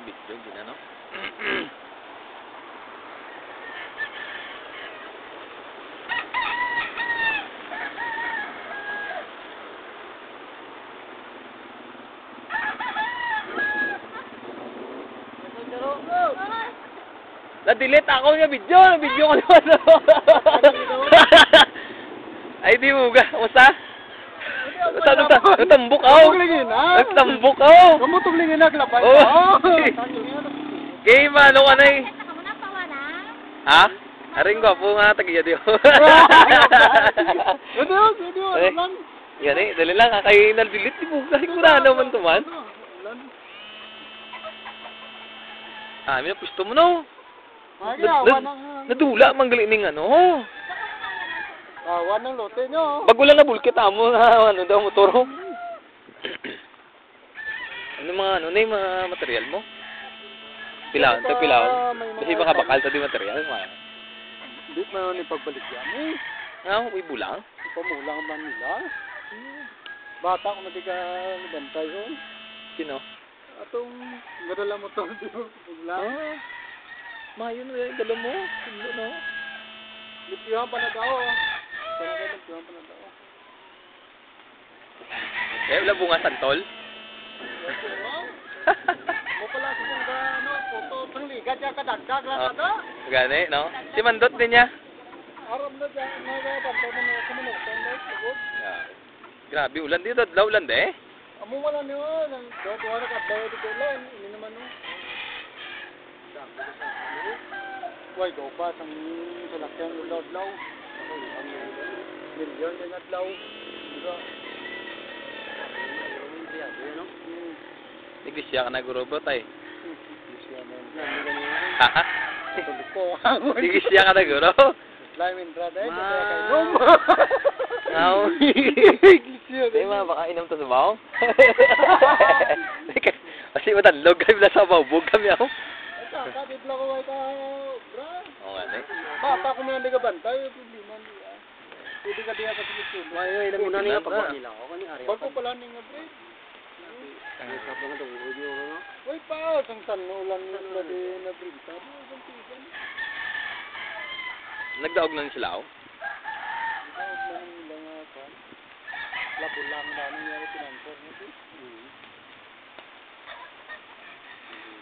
nakabidyo, gina, no? Na-delete ako yung video ko naman. Ay, di mo ga. Kamusta? Natambok ako. Natambok ako. Kamutulingin na, klapay. Game, ano ka na eh. Ha? Aring ko po nga, tagiya diyo. Yan eh, dali lang. Kaya na-delete. Di mo ga. Sigura naman tuman. Ah, may napusto mo no. Nadula, manggaling ano. Awan ng lote nyo. Bago lang na bulkit amo na ano daw motor. Ano mga ano na yung mga material mo? Pilawan, ito pilawan. Kasi baka bakal sa di material. Hindi mo ni pagbalik yan eh. Ah, may bulang? Pamulang man nila. Bata ko na di ka nabantay yun. Sino? Atong gadala mo to di mo bulang. Mayo na yung dala mo. Sino no? Lipiyuhan pa na daw. Lipiyuhan pa na daw. Eh, wala bunga santol? Mo pala sa mga ano, photo pang ligat ya kadagdag lang ata. Gani, no? Si Mandot din niya. Aram na dyan, nagabantay na mga kumunutan na sigod. Grabe, ulan dito. Ulan de eh. Amo wala niyo, doon na kadlaw dito lang, ini naman no. Why do pa sang salakyan udlaw-udlaw? Milyon din adlaw. Diba? Iglesia ka na guro ba tay? Iglesia na. Ha? Iglesia ka na guro? Slime in brada eh, kaya inom. Ngaw. Iglesia. Di ma, baka inom to sa baho? Kasi matanlog kami na sa bawbog kami ako. Kapit lang ko ay bra. Oo nga eh. Bata ko na hindi ka bantay, problema niya. Pwede ka diya sa Pilipino. May ilang muna niya pagkuha nila ako kani ari. Bago pala ni nga bre. Ay sa mga to video no. Oy pa, sang tanulan na din na printa. Nagdaog na sila ako? Nagdaog na nila nga pa. Lapo lang na niya pinantor niya.